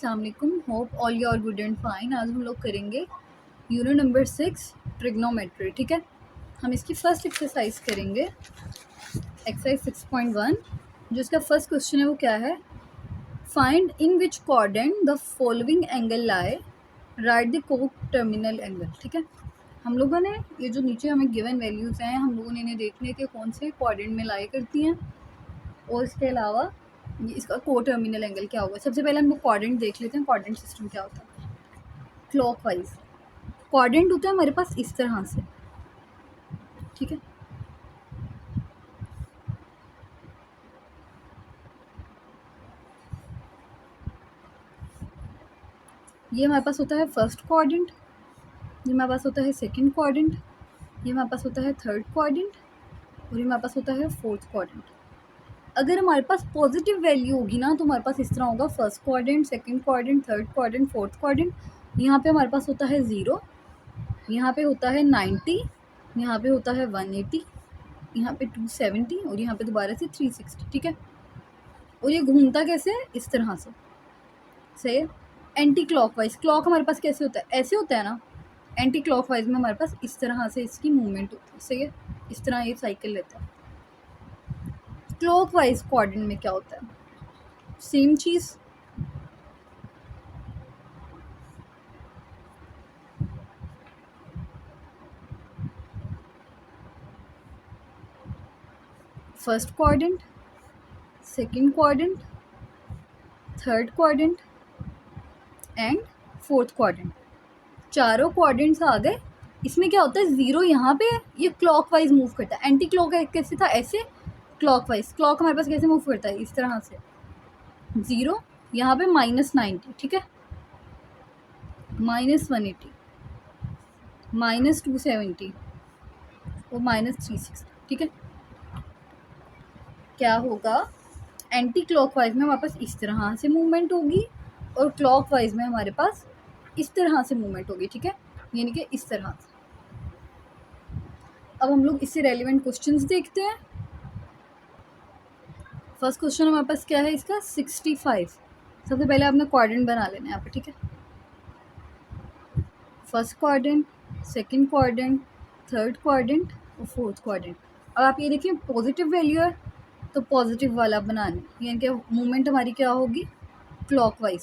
अस्सलाम वालेकुम, hope all you are good and fine. आज हम लोग करेंगे यूनिट नंबर 6 ट्रिग्नोमेट्री। ठीक है, हम इसकी फर्स्ट एक्सरसाइज करेंगे, एक्सरसाइज 6.1। जो इसका फर्स्ट क्वेश्चन है वो क्या है, find in which quadrant the following angle lie, right the को टर्मिनल एंगल। ठीक है, हम लोगों ने ये जो नीचे हमें गिवन वैल्यूज़ हैं, हम लोगों ने इन्हें देखने के कौन से क्वाड्रेंट में लाई करती हैं, और इसके अलावा इसका को टर्मिनल एंगल क्या होगा। सबसे पहले हम लोग क्वाड्रेंट देख लेते हैं, क्वाड्रेंट सिस्टम क्या होता है। क्लॉकवाइज क्वाड्रेंट होता है हमारे पास इस तरह से, ठीक है। ये हमारे पास होता है फर्स्ट क्वाड्रेंट, ये हमारे पास होता है सेकंड क्वाड्रेंट, ये हमारे पास होता है थर्ड क्वाड्रेंट, और ये हमारे पास होता है फोर्थ क्वाड्रेंट। अगर हमारे पास पॉजिटिव वैल्यू होगी ना तो हमारे पास इस तरह होगा, first quadrant, second quadrant, third quadrant, fourth quadrant. यहाँ पे हमारे पास होता है 0, यहाँ पे होता है 90, यहाँ पे होता है 180, यहाँ पे 270, और यहाँ पे दोबारा से 360। ठीक है, और ये घूमता कैसे है, इस तरह से। सही है। एंटी क्लॉकवाइज, क्लॉक हमारे पास कैसे होता है, ऐसे होता है ना। एंटी क्लॉकवाइज में हमारे पास इस तरह से इसकी मूवमेंट होती है। सही है, इस तरह ये साइकिल लेता है। क्लॉकवाइज क्वाड्रेंट में क्या होता है, same cheese. First quadrant, second quadrant, third quadrant and fourth quadrant, चारों क्वाड्रेंट्स आ गए। इसमें क्या होता है, 0 यहाँ पे ये क्लॉकवाइज मूव करता है। एंटी क्लॉक कैसे था, ऐसे। क्लॉकवाइज, क्लॉक हमारे पास कैसे मूव करता है, इस तरह से। 0 यहाँ पे -90, ठीक है, -180, -270 और -360। ठीक है, क्या होगा, एंटी क्लॉकवाइज में हमारे पास इस तरह से मूवमेंट होगी, और क्लॉकवाइज में हमारे पास इस तरह से मूवमेंट होगी। ठीक है, यानी कि इस तरह से। अब हम लोग इससे रेलिवेंट क्वेश्चंस देखते हैं। फर्स्ट क्वेश्चन हमारे पास क्या है, इसका 65। सबसे पहले आपने क्वाड्रेंट बना लेना है यहाँ पे। ठीक है, first quadrant, second quadrant, third quadrant और फोर्थ क्वाड्रेंट। अब आप ये देखिए, पॉजिटिव वैल्यू है तो पॉजिटिव वाला बनाना, यानी कि मूवमेंट हमारी क्या होगी, क्लॉकवाइज।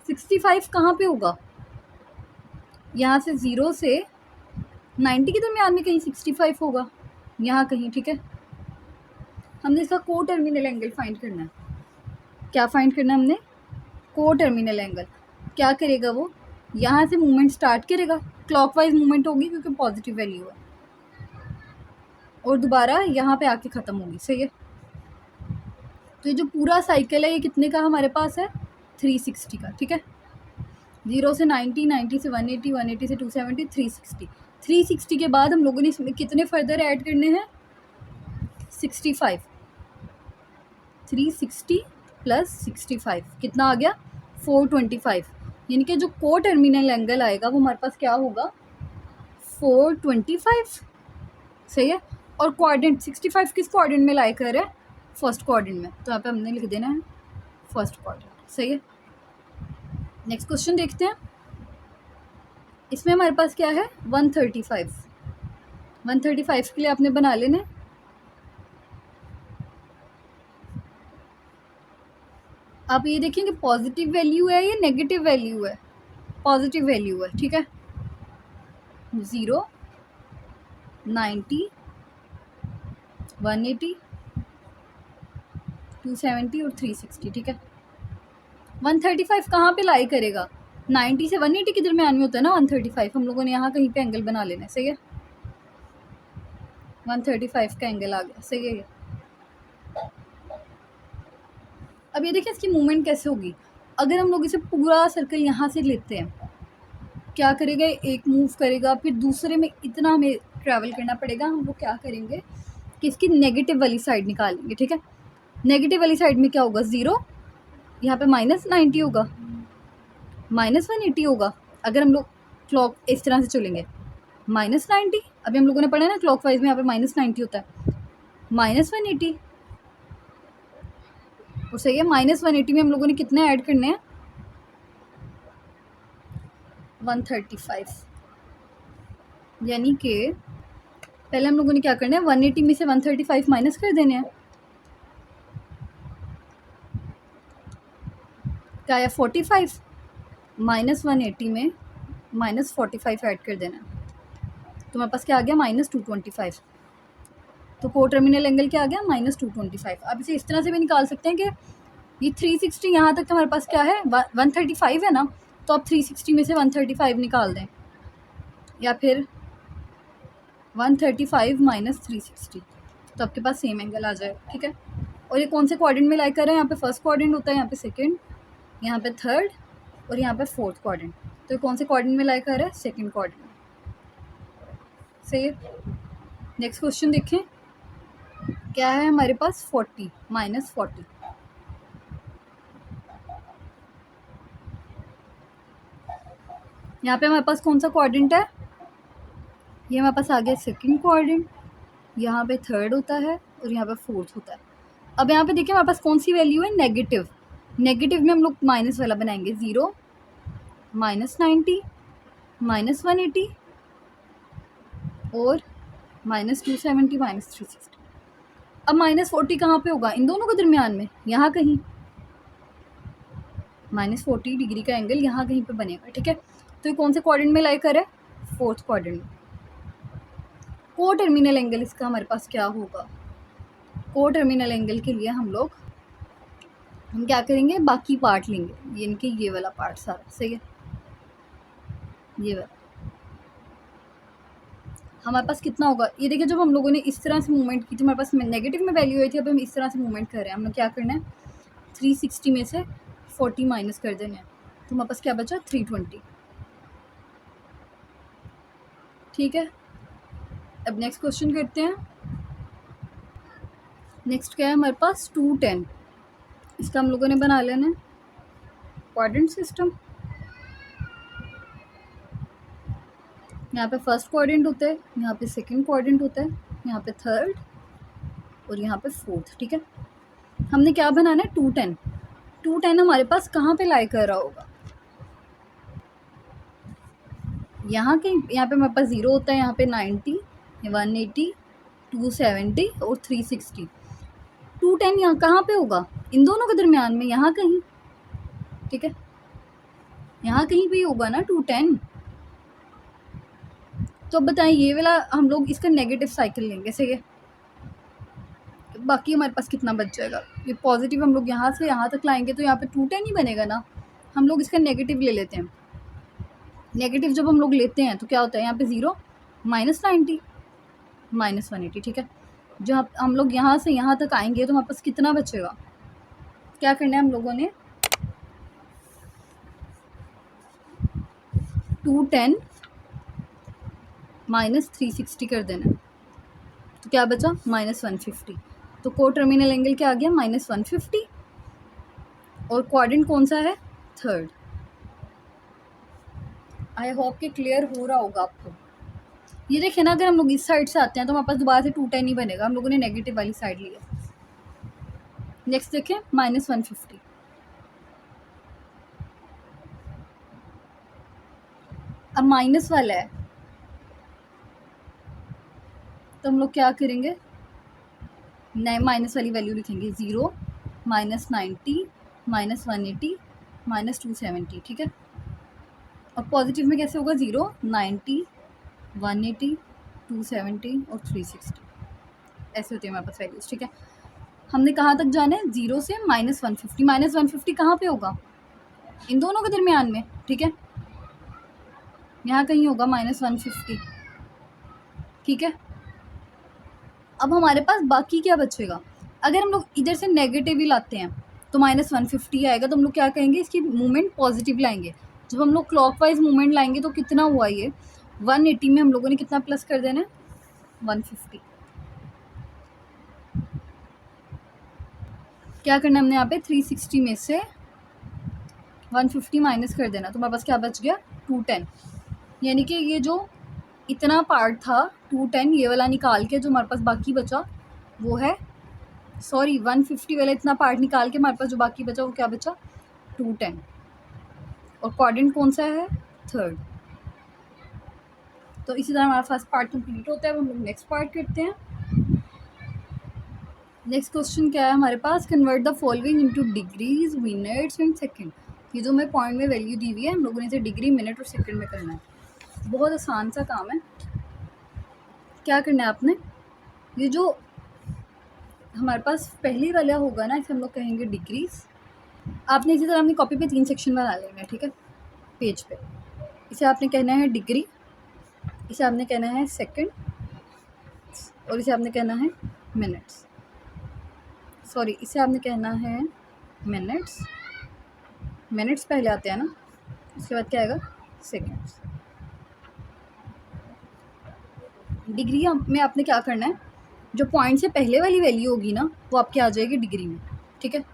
65 कहाँ पे होगा, यहाँ से 0 से 90 के दरमियान में कहीं 65 होगा, यहाँ कहीं। ठीक है, हमने इसका को टर्मिनल एंगल फाइंड करना है। क्या फाइंड करना है हमने, को टर्मिनल एंगल। क्या करेगा वो, यहाँ से मूवमेंट स्टार्ट करेगा, क्लॉकवाइज मूवमेंट होगी क्योंकि पॉजिटिव वैल्यू है, और दोबारा यहाँ पे आके ख़त्म होगी। सही है, तो ये जो पूरा साइकिल है ये कितने का हमारे पास है, 360 का। ठीक है, 0 से 90, 90 से 180, 180 से 270, 360। 360 के बाद हम लोगों ने इसमें कितने फर्दर ऐड करने हैं, 65। 360 + 65 कितना आ गया, 425। यानी कि जो को टर्मिनल एंगल आएगा वो हमारे पास क्या होगा, 425। सही है, और क्वाड्रेंट 65 किस क्वाड्रेंट में लाई कर है, फर्स्ट क्वाड्रेंट में, तो यहाँ पे हमने लिख देना है फर्स्ट क्वाड्रेंट। सही है, नेक्स्ट क्वेश्चन देखते हैं। इसमें हमारे पास क्या है, 135। 135 के लिए आपने बना लेना है। आप ये देखिए कि पॉजिटिव वैल्यू है या नेगेटिव वैल्यू है, पॉजिटिव वैल्यू है। ठीक है, 0, 90, 180, 270 और 360। ठीक है, 135 कहाँ पे लाई करेगा, 90 से 180 के दरमियान में होता है ना 135। हम लोगों ने यहाँ कहीं पे एंगल बना लेना है। सही है, 135 का एंगल आ गया। सही है। अब ये देखिए इसकी मूवमेंट कैसे होगी। अगर हम लोग इसे पूरा सर्कल यहाँ से लेते हैं, क्या करेगा, एक मूव करेगा, फिर दूसरे में इतना हमें ट्रैवल करना पड़ेगा। हम लोग क्या करेंगे कि इसकी नेगेटिव वाली साइड निकालेंगे। ठीक है, नेगेटिव वाली साइड में क्या होगा, 0, यहाँ पे -90 होगा, -180 होगा। अगर हम लोग क्लॉक इस तरह से चलेंगे, -90, अभी हम लोगों ने पढ़ा है ना क्लॉकवाइज में यहाँ पे -90 होता है, -180 और सही है। -180 में हम लोगों ने कितने ऐड करने हैं? 135। यानी कि पहले हम लोगों ने क्या करना है, 180 में से 135 माइनस कर देने हैं। क्या आया? 45। -180 में -45 ऐड कर देना है, तो मेरे पास क्या आ गया? -225। तो को टर्मिनल एंगल क्या आ गया? -225। अब इसे इस तरह से भी निकाल सकते हैं कि ये 360 यहाँ तक हमारे पास क्या है? 135 है ना, तो अब 360 में से 135 निकाल दें, या फिर 135 माइनस 360, तो आपके पास सेम एंगल आ जाए। ठीक है। और ये कौन से क्वाड्रेंट में लाई कर रहे हैं? यहाँ पे फर्स्ट क्वाड्रेंट होता है, यहाँ पे सेकंड, यहाँ पे थर्ड, और यहाँ पे फोर्थ क्वाड्रेंट। तो ये कौन से क्वाड्रेंट में लाई कर रहा है? Second quadrant. सही है। नेक्स्ट क्वेश्चन देखें, क्या है हमारे पास? 40 -40। यहाँ पे हमारे पास कौन सा क्वाड्रेंट है? ये हमारे पास आ गया सेकंड क्वाड्रेंट, यहाँ पे थर्ड होता है और यहाँ पे फोर्थ होता है। अब यहाँ पे देखिए हमारे पास कौन सी वैल्यू है? नेगेटिव। नेगेटिव में हम लोग माइनस वाला बनाएंगे, 0, -90, -180 और -270, -360। अब -40 कहाँ पे होगा? इन दोनों के दरमियान में, यहाँ कहीं। -40 डिग्री का एंगल यहाँ कहीं पे बनेगा। ठीक है। तो ये कौन से क्वाड्रेंट में लाई कर है? फोर्थ क्वाड्रेंट में। को टर्मिनल एंगल इसका हमारे पास क्या होगा? को टर्मिनल एंगल के लिए हम क्या करेंगे? बाकी पार्ट लेंगे, यानी कि ये वाला पार्ट सारा। सही है। ये वाला हमारे पास कितना होगा? ये देखिए, जब हम लोगों ने इस तरह से मूवमेंट की थी, हमारे पास नेगेटिव में वैल्यू आई थी, अब हम इस तरह से मूवमेंट कर रहे हैं। हमें क्या करना है? 360 में से 40 माइनस कर देना है, तो हमारे पास क्या बचा? 320। ठीक है। अब नेक्स्ट क्वेश्चन करते हैं। नेक्स्ट क्या है हमारे पास? 210। इसका हम लोगों ने बना लेना है क्वाड्रेंट सिस्टम। यहाँ पे फर्स्ट क्वाड्रेंट होता है, यहाँ पे सेकंड क्वाड्रेंट होता है, यहाँ पे थर्ड और यहाँ पे फोर्थ। ठीक है। हमने क्या बनाना है? 210। 210 हमारे पास कहाँ पे लाई कर रहा होगा? यहाँ के, यहाँ पे हमारे पास 0 होता है, यहाँ पे 90, 180, 270 और 360। 210 यहाँ कहाँ पे होगा? इन दोनों के दरमियान में, यहाँ कहीं। ठीक है। यहाँ कहीं भी होगा ना 210। तो अब बताएं, ये वाला हम लोग इसका नेगेटिव साइकिल लेंगे। सही है। बाकी हमारे पास कितना बच जाएगा? ये पॉजिटिव हम लोग यहाँ से यहाँ तक लाएंगे, तो यहाँ पे 210 ही बनेगा ना। हम लोग इसका नेगेटिव ले लेते हैं। नेगेटिव जब हम लोग लेते हैं तो क्या होता है? यहाँ पे 0, -90, -180। ठीक है। जब हम लोग यहाँ से यहाँ तक आएंगे तो हमारे पास कितना बचेगा? क्या करना है हम लोगों ने? 210 -360 कर देना है, तो क्या बचा? -150। तो को टर्मिनल एंगल क्या आ गया? -150। और क्वाड्रेंट कौन सा है? थर्ड। आई होप कि क्लियर हो रहा होगा आपको। ये देखिए ना, अगर हम लोग इस साइड से आते हैं तो हमारे पास दोबारा से 210 ही बनेगा। हम लोगों ने नेगेटिव वाली साइड ली है। नेक्स्ट देखें, -150। अब माइनस वाला है, तो हम लोग क्या करेंगे? माइनस वाली वैल्यू लिखेंगे, 0, -90, -180, -270। ठीक है। और पॉजिटिव में कैसे होगा? 0, 90, 180, 270 और 360। ऐसे होती है हमारे पास वैल्यूज। ठीक है। हमने कहाँ तक जाना है? 0 से -150। -150 कहाँ पे होगा? इन दोनों के दरमियान में। ठीक है। यहाँ कहीं होगा -150। ठीक है। अब हमारे पास बाकी क्या बचेगा? अगर हम लोग इधर से नेगेटिव ही लाते हैं तो -150 आएगा, तो हम लोग क्या कहेंगे? इसकी मूवमेंट पॉजिटिव लाएंगे। जब हम लोग क्लॉकवाइज मूवमेंट लाएंगे तो कितना हुआ? ये 180 में हम लोगों ने कितना प्लस कर देना है? 150। क्या करना है हमने यहाँ पे? 360 में से 150 माइनस कर देना, तो हमारे पास क्या बच गया? 210। यानी कि ये जो इतना पार्ट था 210, ये वाला निकाल के जो हमारे पास बाकी बचा वो है सॉरी 150 वाला इतना पार्ट निकाल के हमारे पास जो बाकी बचा वो क्या बचा, 210। और क्वाड्रेंट कौन सा है, थर्ड। तो इसी तरह हमारा फर्स्ट पार्ट कंप्लीट होता है। अब हम लोग नेक्स्ट पार्ट करते हैं। नेक्स्ट क्वेश्चन क्या है हमारे पास, convert the following into degrees, minutes and second. ये जो मैं पॉइंट में वैल्यू दी हुई है, हम लोगों ने इसे डिग्री, मिनट और सेकंड में करना है। बहुत आसान सा काम है। क्या करना है आपने, ये जो हमारे पास पहले वाला होगा ना, इसे हम लोग कहेंगे डिग्रीज। आपने इसी तरह अपनी कॉपी पे 3 सेक्शन बना लेंगे, ठीक है, पेज पे। इसे आपने कहना है डिग्री, इसे आपने कहना है सेकंड, और इसे आपने कहना है मिनट्स। सॉरी, इसे आपने कहना है मिनट्स। मिनट्स पहले आते हैं ना, उसके बाद क्या आएगा, सेकंड्स। डिग्री में आपने क्या करना है, जो पॉइंट से पहले वाली वैल्यू होगी ना, वो आपकी आ जाएगी डिग्री में, ठीक है।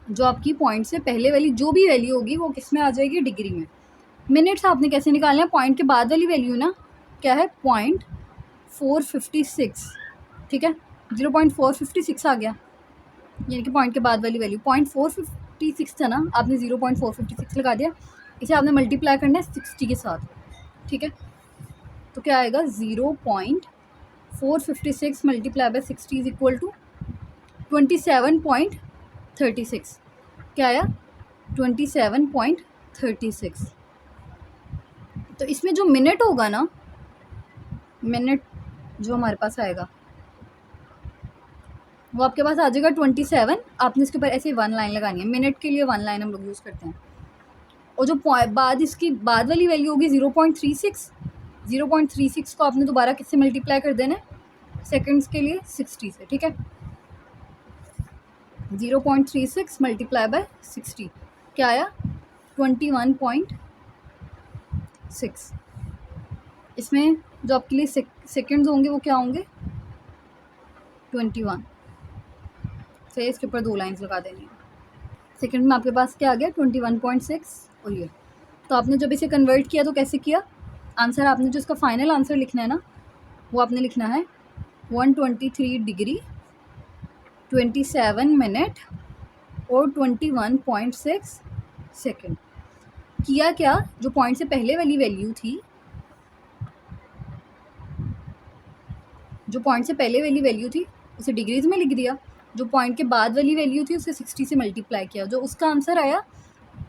जो आपकी पॉइंट से पहले वाली जो भी वैल्यू होगी वो किस में आ जाएगी, डिग्री में। मिनट्स आपने कैसे निकालना है, पॉइंट के बाद वाली वैल्यू ना, क्या है, 0.456, ठीक है। 0.456 आ गया, यानी कि पॉइंट के बाद वाली वैल्यू 0.456 था ना, आपने 0.456 लगा दिया। इसे आपने मल्टीप्लाई करना है 60 के साथ, ठीक है। तो क्या आएगा, 0.456 multiply by 60 is equal to 27.36। क्या आया, 27.36। तो इसमें जो मिनट होगा ना, मिनट जो हमारे पास आएगा वो आपके पास आ जाएगा 27। आपने इसके ऊपर ऐसे 1 लाइन लगानी है, मिनट के लिए 1 लाइन हम लोग यूज़ करते हैं। और जो बाद इसकी बाद वाली वैल्यू होगी 0.36, 0.36 को आपने दोबारा किससे मल्टीप्लाई कर देना है, सेकंड्स के लिए 60 से, ठीक है। 0.36 मल्टीप्लाई बाय 60 क्या आया, 21.6। इसमें जो आपके लिए सेकंड्स होंगे वो क्या होंगे, 21 से इसके ऊपर 2 लाइन्स लगा देनी है। सेकंड में आपके पास क्या आ गया, 21.6। और ये तो आपने जब इसे कन्वर्ट किया तो कैसे किया, आंसर आपने जो इसका फाइनल आंसर लिखना है ना, वो आपने लिखना है 123 डिग्री, 27 मिनट और 21.6 सेकेंड। किया क्या, जो पॉइंट से पहले वाली वैल्यू थी, जो पॉइंट से पहले वाली वैल्यू थी उसे डिग्रीज में लिख दिया। जो पॉइंट के बाद वाली वैल्यू थी उसे 60 से मल्टीप्लाई किया। जो उसका आंसर आया,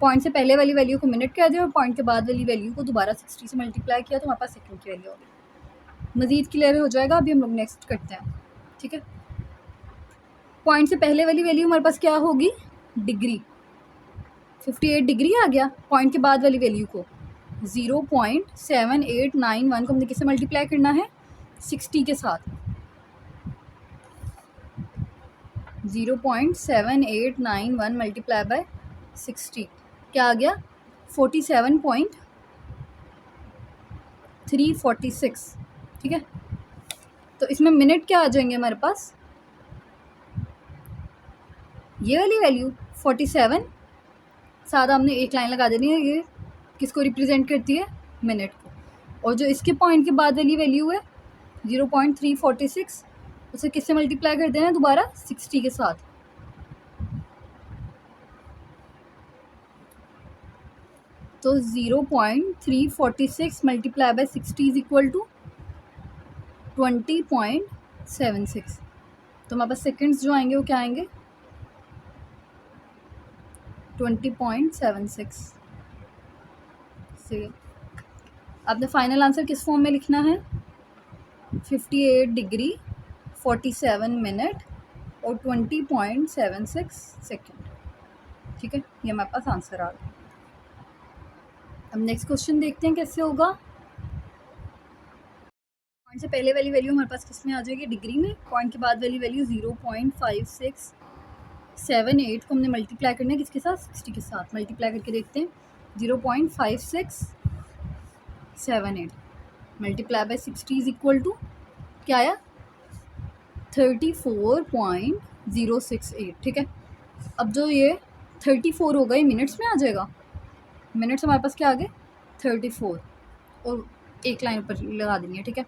पॉइंट से पहले वाली वैल्यू को मिनट कह दिया और पॉइंट के बाद वाली वैल्यू को दोबारा 60 से मल्टीप्लाई किया, तो हमारे पास सेकंड की वैल्यू होगी। मज़ीद क्लियर हो जाएगा। अभी हम लोग नेक्स्ट करते हैं, ठीक है। पॉइंट से पहले वाली वैल्यू हमारे पास क्या होगी, डिग्री। 58 डिग्री आ गया। पॉइंट के बाद वाली वैल्यू को 0.7891 को हमने किससे मल्टीप्लाई करना है, 60 के साथ। 0.7891 मल्टीप्लाई बाय 60 क्या आ गया, 47.346, ठीक है। तो इसमें मिनट क्या आ जाएंगे हमारे पास, ये वाली वैल्यू 47, साथ हमने 1 लाइन लगा देनी है। ये किसको रिप्रेजेंट करती है, मिनट को। और जो इसके पॉइंट के बाद वाली वैल्यू है 0.346, उसे किससे मल्टीप्लाई कर देना है दोबारा, 60 के साथ। तो 0.346 multiply by 60 is equal to 20.76। तो हमारे पास सेकेंड्स जो आएंगे वो क्या आएंगे, 20.76 से। आपने फाइनल आंसर किस फॉर्म में लिखना है, 58 डिग्री, 47 मिनट और 20.76 सेकेंड, ठीक है। ये हमारे पास आंसर आ गया। अब नेक्स्ट क्वेश्चन देखते हैं कैसे होगा। पॉइंट से पहले वाली वैल्यू हमारे पास किस में आ जाएगी, डिग्री में। पॉइंट के बाद वाली वैल्यू 0.5678 को हमने मल्टीप्लाई करना है किसके साथ, 60 के साथ। मल्टीप्लाई करके देखते हैं, 0.5678 multiply by 60 is equal to क्या आया, 34.068, ठीक है। अब जो ये 34 होगा ये मिनट्स में आ जाएगा। मिनट्स हमारे पास क्या आ गए, 34, और 1 लाइन ऊपर लगा देनी है, ठीक है।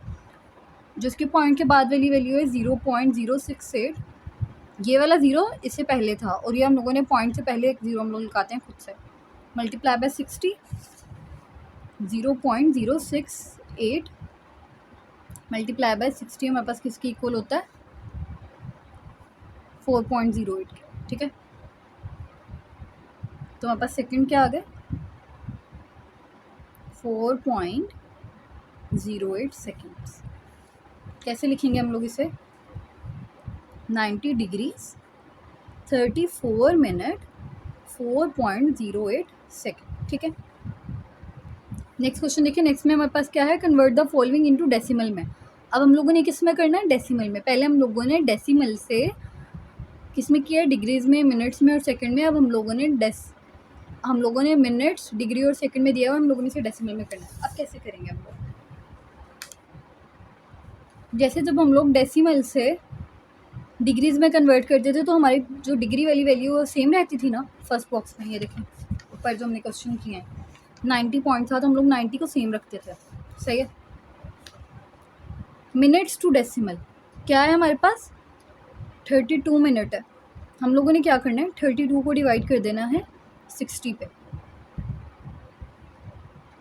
जिसके पॉइंट के बाद वाली वैल्यू है 0.068। ये वाला ज़ीरो इससे पहले था और ये हम लोगों ने पॉइंट से पहले एक ज़ीरो हम लोग लिखाते हैं खुद से, मल्टीप्लाई बाय 60, 0.068 मल्टीप्लाई बाय 60 हमारे पास किसके इक्वल होता है, 4.08 के, ठीक है। तो हमारे पास सेकंड क्या आ गए, 4.08 सेकेंड्स। कैसे लिखेंगे हम लोग इसे, 90 डिग्रीज 34 मिनट 4.08 सेकेंड, ठीक है। नेक्स्ट क्वेश्चन देखिए। नेक्स्ट में हमारे पास क्या है, convert the following into decimal में। अब हम लोगों ने किस में करना है, डेसिमल में। पहले हम लोगों ने डेसिमल से किस में किया, डिग्रीज में, मिनट्स में और सेकंड में। अब हम लोगों ने मिनट्स, डिग्री और सेकंड में दिया हुआ, हम लोगों ने इसे डेसिमल में करना है। अब कैसे करेंगे हम लोग, जैसे जब हम लोग डेसिमल से डिग्रीज में कन्वर्ट करते थे तो हमारी जो डिग्री वाली वैल्यू वो सेम रहती थी ना। फर्स्ट बॉक्स में ये देखें ऊपर जो हमने क्वेश्चन किए हैं, 90 पॉइंट था तो हम लोग 90 को सेम रखते थे, सही है। मिनट्स टू डेसिमल क्या है हमारे पास, 32 मिनट है। हम लोगों ने क्या करना है, 32 को डिवाइड कर देना है 60 पे।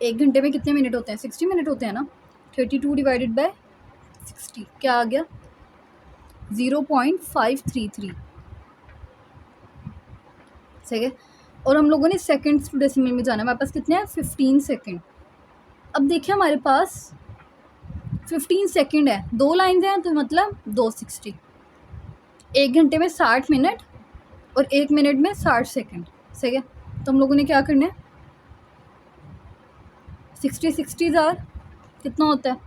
एक घंटे में कितने मिनट होते हैं, 60 मिनट होते हैं ना। 32 डिवाइडेड बाय 60 क्या आ गया, 0.533, सही है। और हम लोगों ने सेकंड्स टू डेसिमल में जाना है, हमारे पास कितने हैं, 15 सेकंड। अब देखिए हमारे पास 15 सेकंड है, 2 लाइन हैं तो मतलब 260। एक घंटे में 60 मिनट और 1 मिनट में 60 सेकंड, सही है। तो हम लोगों ने क्या करना है, 60 जार कितना होता है,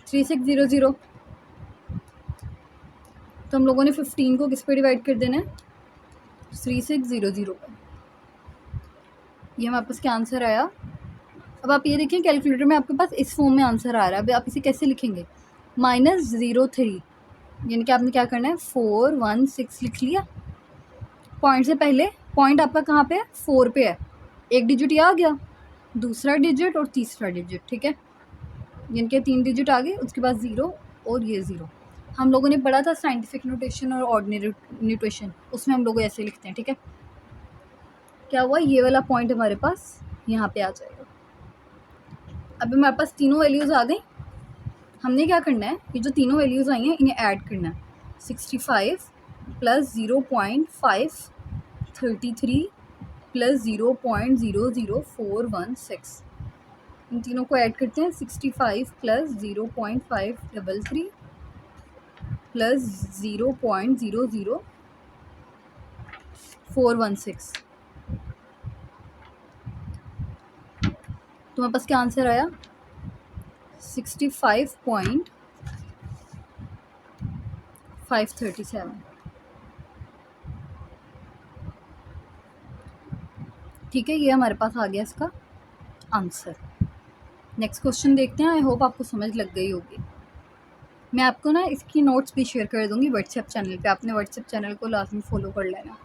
3600। तो हम लोगों ने 15 को किस पे डिवाइड कर देना है, 3600 पे। ये हमारे पास क्या आंसर आया। अब आप ये देखिए कैलकुलेटर में आपके पास इस फॉर्म में आंसर आ रहा है। अभी आप इसे कैसे लिखेंगे, -03, यानी कि आपने क्या करना है, 416 लिख लिया। पॉइंट से पहले पॉइंट आपका कहाँ पे है, 4 पे है। एक डिजिट ये आ गया, दूसरा डिजिट और तीसरा डिजिट, ठीक है। यानी कि 3 डिजिट आ गए, उसके बाद 0 और ये 0। हम लोगों ने पढ़ा था साइंटिफिक नोटेशन और ऑर्डिनरी नोटेशन, उसमें हम लोग ऐसे लिखते हैं, ठीक है। क्या हुआ, ये वाला पॉइंट हमारे पास यहाँ पे आ जाएगा। अब हमारे पास तीनों वैल्यूज़ आ गई। हमने क्या करना है, ये जो तीनों वैल्यूज़ आई हैं इन्हें ऐड करना है। 65 प्लस 0.533 प्लस 0.00416, इन तीनों को ऐड करते हैं। 65 प्लस 0.533 प्लस 0.00416, तुम्हारे पास क्या आंसर आया, 65.537, ठीक है। ये हमारे पास आ गया इसका आंसर। नेक्स्ट क्वेश्चन देखते हैं। आई होप आपको समझ लग गई होगी। मैं आपको ना इसकी नोट्स भी शेयर कर दूंगी व्हाट्सएप चैनल पे। आपने व्हाट्सएप चैनल को लाजमी फॉलो कर लेना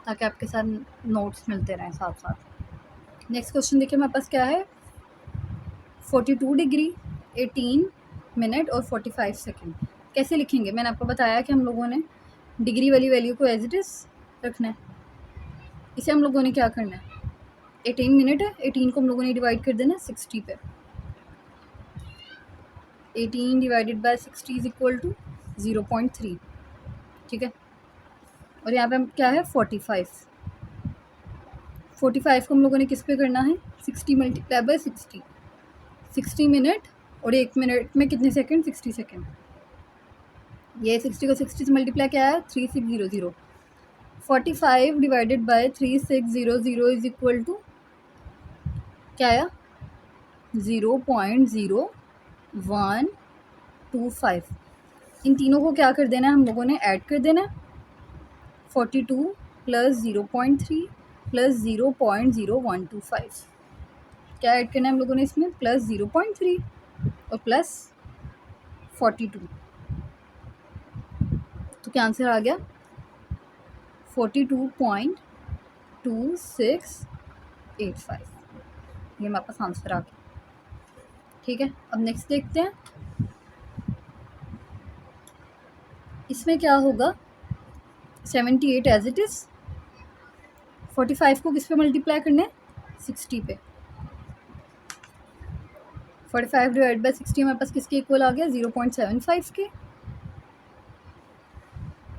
ताकि आपके साथ नोट्स मिलते रहें साथ साथ। नेक्स्ट क्वेश्चन देखिए हमारे पास क्या है, 42 डिग्री 18 मिनट और 45 सेकेंड। कैसे लिखेंगे, मैंने आपको बताया कि हम लोगों ने डिग्री वाली वैल्यू को एज इट इज़ रखना है। इसे हम लोगों ने क्या करना है, 18 मिनट है, 18 को हम लोगों ने डिवाइड कर देना 60 पे। 18 divided by 60 is equal to 0.3, ठीक है। और यहाँ पे क्या है, 45 को हम लोगों ने किस पे करना है, 60 मल्टीप्लाई बाय 60, 60 मिनट और 1 मिनट में कितने सेकंड, 60 सेकंड। ये 60 को 60 से मल्टीप्लाई क्या है, 3600। 45 divided by 3600 is equal to क्या आया, 0.0125। इन तीनों को क्या कर देना है, हम लोगों ने ऐड कर देना है। 42 प्लस 0.3 प्लस 0.0125, क्या ऐड करना है हम लोगों ने इसमें, प्लस 0.3 और प्लस 42। तो क्या आंसर आ गया, 42.2685। ये हमारे पास आंसर आ गया, ठीक है। अब नेक्स्ट देखते हैं। इसमें क्या होगा, 78 एज इट इज़, 45 को किस पे मल्टीप्लाई करना है, 60 पे। 45 डिवाइड बाई 60 हमारे पास किसके इक्वल आ गया, 0.75 के।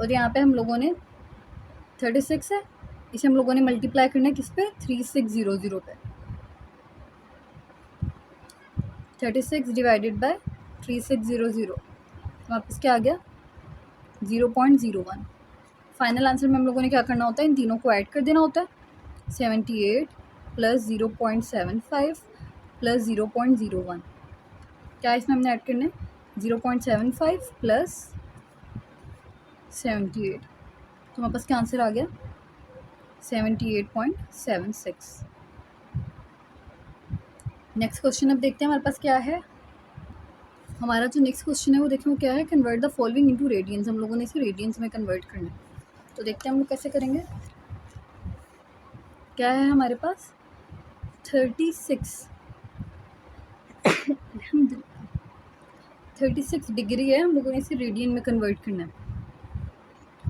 और यहाँ पे हम लोगों ने 36 है, इसे हम लोगों ने मल्टीप्लाई करना है किस पे, 3600 पे। 36 डिवाइडेड बाय 3600 वापस क्या आ गया, 0.01। फाइनल आंसर में हम लोगों ने क्या करना होता है, इन तीनों को ऐड कर देना होता है, 78 प्लस 0.75 प्लस 0.01। क्या इसमें हमने ऐड करना है, 0.75 प्लस 78, तो हमारे पास क्या आंसर आ गया, 78.76। नेक्स्ट क्वेश्चन अब देखते हैं हमारे पास क्या है। हमारा जो नेक्स्ट क्वेश्चन है वो देखें वो क्या है, convert the following into radiance. हम लोगों ने इसे रेडियंस में कन्वर्ट करना है, तो देखते हैं हम लोग कैसे करेंगे। क्या है हमारे पास, 36 36 डिग्री है, हम लोगों ने इसे रेडियन में कन्वर्ट करना है।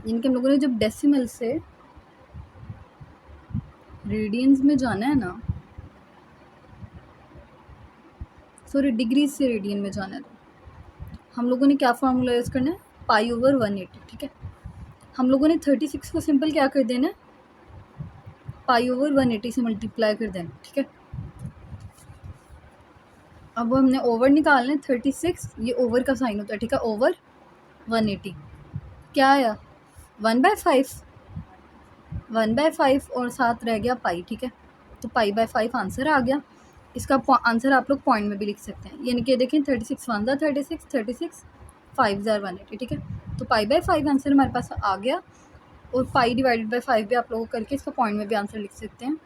यानी कि हम लोगों ने जब डेसिमल से रेडियंस में जाना है ना, सॉरी डिग्री से रेडियन में जाना है, तो हम लोगों ने क्या फार्मूला यूज़ करना है, पाई ओवर 180। ठीक है, हम लोगों ने 36 को सिंपल क्या कर देना है, पाई ओवर 180 से मल्टीप्लाई कर देना। ठीक है, अब हमने ओवर निकालना है, 36 ये ओवर का साइन होता है। ठीक है, ओवर 180 क्या आया, 1/5, 1/5 और साथ रह गया पाई। ठीक है, तो पाई/5 आंसर आ गया। इसका आंसर आप लोग पॉइंट में भी लिख सकते हैं, यानी कि देखें 36 1 36 36 5 180। ठीक है, तो पाई/5 आंसर हमारे पास आ गया। और पाई डिवाइडेड बाई 5 भी आप लोगों करके इसका पॉइंट में भी आंसर लिख सकते हैं,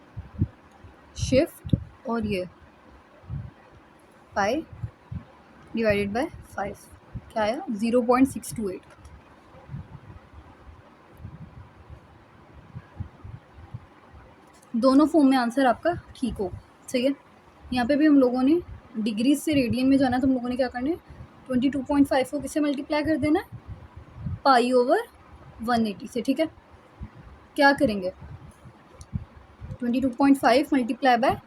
शिफ्ट और ये पाई डिवाइडेड बाय 5 क्या आया, 0.628। दोनों फॉर्म में आंसर आपका ठीक हो, सही है। यहाँ पे भी हम लोगों ने डिग्री से रेडियन में जाना है, तो हम लोगों ने क्या करना है, 22.5 को किससे मल्टीप्लाई कर देना है, पाई ओवर 180 से। ठीक है, क्या करेंगे, 22.5 मल्टीप्लाई बाय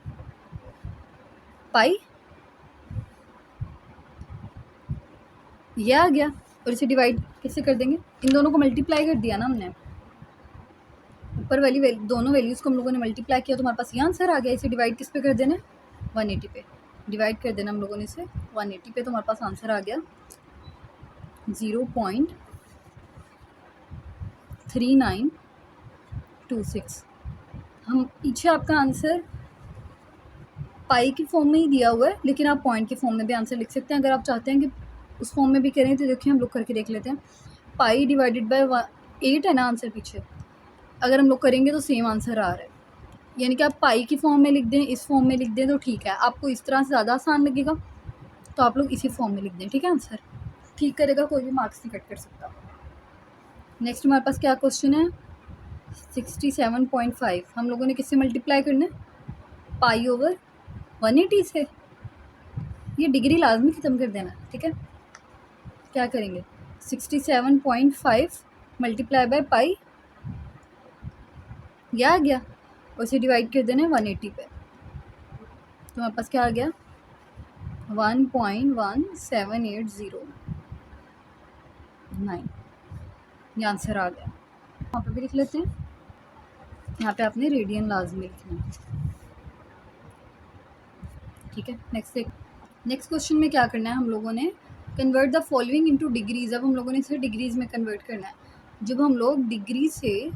पाई, ये आ गया। और इसे डिवाइड कैसे कर देंगे, इन दोनों को मल्टीप्लाई कर दिया ना हमने, ऊपर वाली दोनों वैल्यूज़ को हम लोगों ने मल्टीप्लाई किया, तो हमारे पास ये आंसर आ गया। इसे डिवाइड किस पे कर देना है, 180 पे डिवाइड कर देना हम लोगों ने इसे 180 पे, तो हमारे पास आंसर आ गया 0.3926। हम पीछे आपका आंसर पाई की फॉर्म में ही दिया हुआ है, लेकिन आप पॉइंट के फॉर्म में भी आंसर लिख सकते हैं। अगर आप चाहते हैं कि उस फॉर्म में भी करें तो देखिए हम लोग करके देख लेते हैं। पाई डिवाइडेड बाय 8 है ना आंसर पीछे, अगर हम लोग करेंगे तो सेम आंसर आ रहा है। यानी कि आप पाई की फॉर्म में लिख दें, इस फॉर्म में लिख दें तो ठीक है, आपको इस तरह से ज़्यादा आसान लगेगा तो आप लोग इसी फॉर्म में लिख दें। ठीक है, आंसर ठीक करेगा, कोई भी मार्क्स नहीं कट कर सकता। नेक्स्ट हमारे पास क्या क्वेश्चन है, 67.5 हम लोगों ने किससे मल्टीप्लाई करना है, पाई ओवर 180 से। ये डिग्री लाजमी ख़त्म कर देना। ठीक है, क्या करेंगे, 67.5 मल्टीप्लाई बाय पाई, यह आ गया, और इसे डिवाइड कर देना है 180 पे, तो हमारे पास क्या आ गया, 1.17809, ये आंसर आ गया। यहाँ पे भी लिख लेते हैं, यहाँ पे आपने रेडियन लाजमी लिखना है। ठीक है, नेक्स्ट क्वेश्चन में क्या करना है, हम लोगों ने convert the following into degrees. अब हम लोगों ने इसे डिग्रीज में कन्वर्ट करना है। जब हम लोग डिग्री से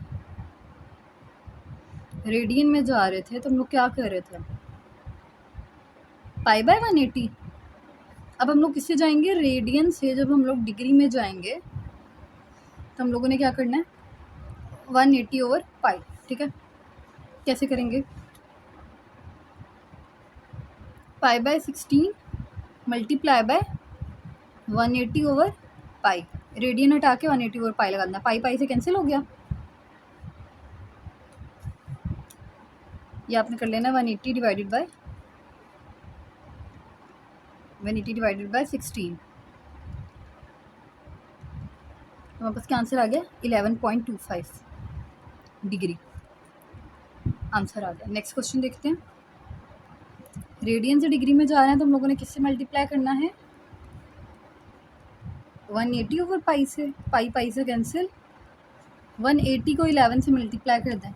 रेडियन में जा रहे थे तो हम लोग क्या कर रहे थे, पाई/180। अब हम लोग किससे जाएंगे, रेडियन से। जब हम लोग डिग्री में जाएंगे तो हम लोगों ने क्या करना है, 180 ओवर पाई। ठीक है, कैसे करेंगे, पाई/16 multiply by 180 over pi, radian हटा के 180 ओवर पाई लगाना, पाई पाई से कैंसिल हो गया, ये आपने कर लेना 180 डिवाइडेड बाय 16, हमारे पास क्या आंसर आ गया 11.25 डिग्री आंसर आ गया। नेक्स्ट क्वेश्चन देखते हैं। रेडियन से डिग्री में जा रहे हैं तो हम लोगों ने किससे मल्टीप्लाई करना है 180 ओवर पाई से, पाई से कैंसिल। 180 को 11 से मल्टीप्लाई कर दें,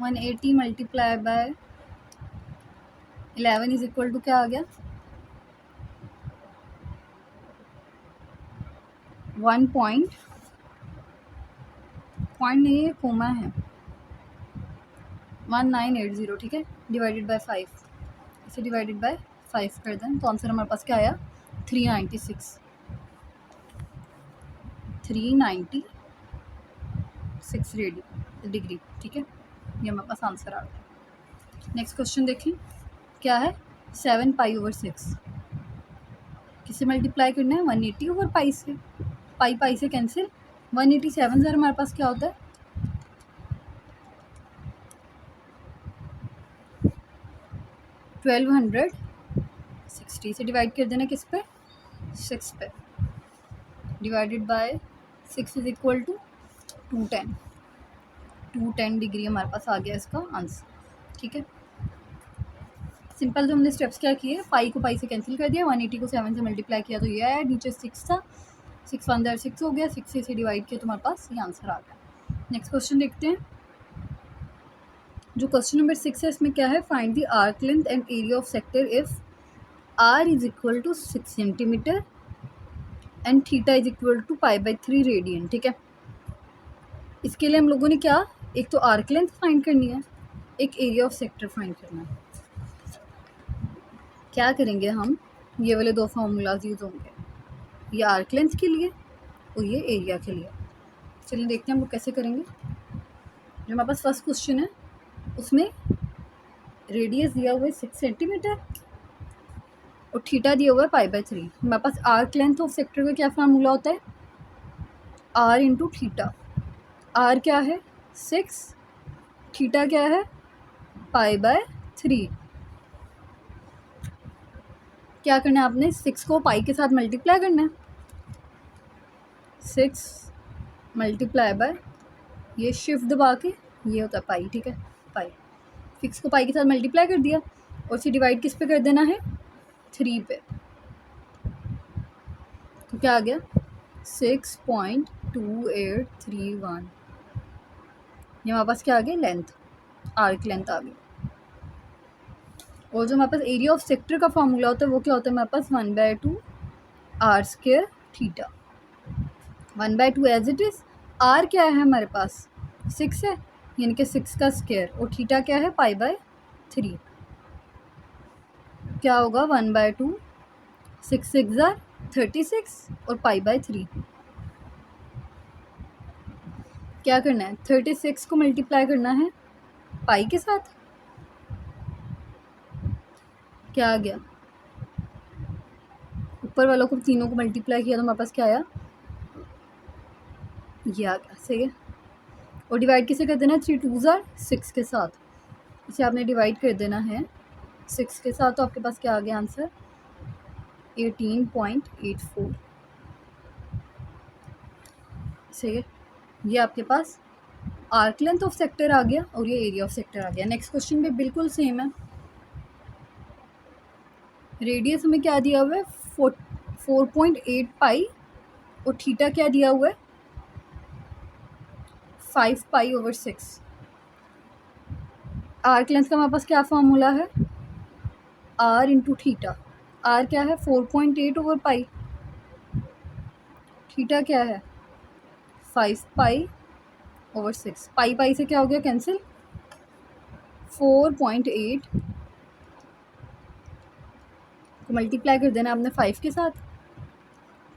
180 multiply by 11 is equal to क्या आ गया 1 पॉइंट नहीं है, कोमा है 1980, ठीक है, डिवाइडेड बाय 5, इसे डिवाइडेड बाय 5 कर दें तो आंसर हमारे पास क्या आया 396 डिग्री, ठीक है, ये हमारे पास आंसर आ गया। नेक्स्ट क्वेश्चन देखें क्या है 7 पाई ओवर 6 किससे मल्टीप्लाई करना है 180 ओवर पाई से, पाई से कैंसिल। 187 सर हमारे पास क्या होता है 1260 से डिवाइड कर देना किस पे 6 पे, divided by 6 is equal to 210 degree हमारे पास आ गया इसका आंसर, ठीक है। सिंपल जो हमने स्टेप्स क्या किए, पाई को पाई से कैंसिल कर दिया, 180 को 7 से मल्टीप्लाई किया तो ये आया, नीचे 6 था, 6 1 there 6 हो गया, 6 से इसे डिवाइड किया तो हमारे पास ये आंसर आ गया। नेक्स्ट क्वेश्चन देखते हैं। जो क्वेश्चन नंबर 6 है इसमें क्या है, find the arc length and area of sector if r is equal to 6 centimetre and theta is equal to π/3 radian, ठीक है। इसके लिए हम लोगों ने क्या, एक तो आर्क लेंथ फाइंड करनी है, एक एरिया ऑफ सेक्टर फाइंड करना है। क्या करेंगे हम, ये वाले दो फार्मूलाज यूज होंगे, ये आर्क लेंथ के लिए और ये एरिया के लिए। चलिए देखते हैं हम लोग कैसे करेंगे। जो हमारे पास फर्स्ट क्वेश्चन है उसमें रेडियस दिया हुआ है 6 सेंटीमीटर और थीटा दिया हुआ है π/3। हमारे पास आर्क लेंथ ऑफ सेक्टर का क्या फार्मूला होता है r इंटू थीटा। आर क्या है 6, थीटा क्या है π/3। क्या करना है आपने, 6 को पाई के साथ मल्टीप्लाई करना है, 6 मल्टीप्लाई बाय ये शिफ्ट दबा के ये होता है पाई, ठीक है, पाई 6 को पाई के साथ मल्टीप्लाई कर दिया और इसे डिवाइड किस पे कर देना है 3 पे, तो क्या आ गया 6.2831। ये हमारे पास क्या आ गया लेंथ, आर्क लेंथ आ गई। और जो हमारे पास एरिया ऑफ सेक्टर का फॉर्मूला होता है वो क्या होता है हमारे पास 1/2 r² theta, 1/2 as it is. r क्या है हमारे पास 6 है, यानी कि 6 का स्क्वायर, और थीटा क्या है π/3, क्या होगा 1/2, 6 6 जार 36 और π/3। क्या करना है 36 को मल्टीप्लाई करना है पाई के साथ, क्या आ गया ऊपर वालों को तीनों को मल्टीप्लाई किया तो हमारे पास क्या आया ये आ गया, सही है। और डिवाइड किसे कर देना है 3 2 जार 6 के साथ, इसे आपने डिवाइड कर देना है 6 के साथ, तो आपके पास क्या आ गया आंसर 18.84, सही है। ये आपके पास आर्क लेंथ ऑफ सेक्टर आ गया और ये एरिया ऑफ सेक्टर आ गया। नेक्स्ट क्वेश्चन भी बिल्कुल सेम है। रेडियस हमें क्या दिया हुआ है 4.8 पाई और थीटा क्या दिया हुआ है 5 π/6। आर्क लेंथ का हमारे पास क्या फार्मूला है r इंटू थीटा। r क्या है 4.8 ओवर पाई, थीटा क्या है 5 π/6, पाई से क्या हो गया कैंसिल, 4.8 को मल्टीप्लाई कर देना आपने 5 के साथ,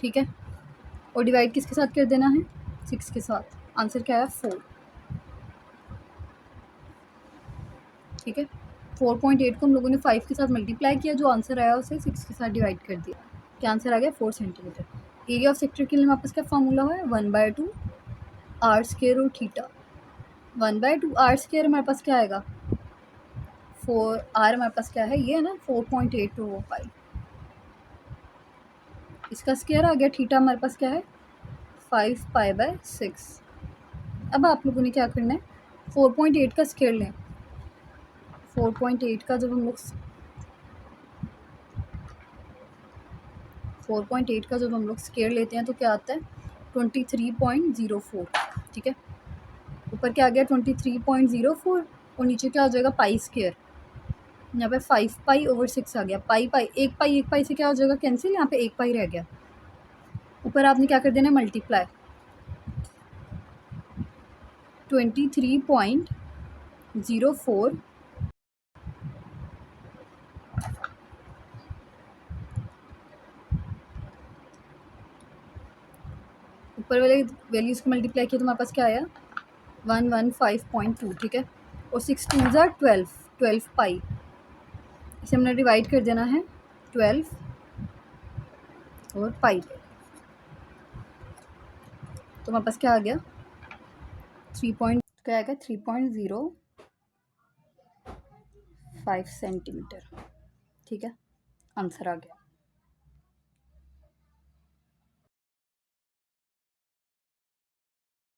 ठीक है, और डिवाइड किसके साथ कर देना है 6 के साथ, आंसर क्या है 4, ठीक है। 4.8 को हम लोगों ने 5 के साथ मल्टीप्लाई किया, जो आंसर आया उसे 6 के साथ डिवाइड कर दिया, क्या आंसर आ गया 4 सेंटीमीटर। एरिया ऑफ सेक्टर के लिए हमारे पास क्या फार्मूला है 1/2 r² और थीटा। 1/2 r² हमारे पास क्या आएगा 4, r हमारे पास क्या है ये है ना 4.8 ओवर पाई, इसका स्क्वायर आ गया, थीटा हमारे पास क्या है 5π/6। अब आप लोगों ने क्या करना है, 4.8 का स्क्वायर लें। 4.8 का जब हम लोग 4.8 का जब हम लोग स्क्वायर लेते हैं तो क्या आता है 23.04, ठीक है। ऊपर क्या आ गया 23.04 और नीचे क्या हो जाएगा पाई स्क्वायर। यहाँ पे 5π/6 आ गया। पाई एक पाई से क्या हो जाएगा कैंसिल, यहाँ पे एक पाई रह गया। ऊपर आपने क्या कर देना है मल्टीप्लाई 23.04 ऊपर वाले वैल्यूज़ को मल्टीप्लाई किया तो हमारे पास क्या आया 115.2, ठीक है। और 6 2 ज़ा 12 पाई, इसे हमने डिवाइड कर देना है 12 और पाई पे। तो हमारे पास क्या आ गया 3.05 सेंटीमीटर, ठीक है। आंसर आ गया।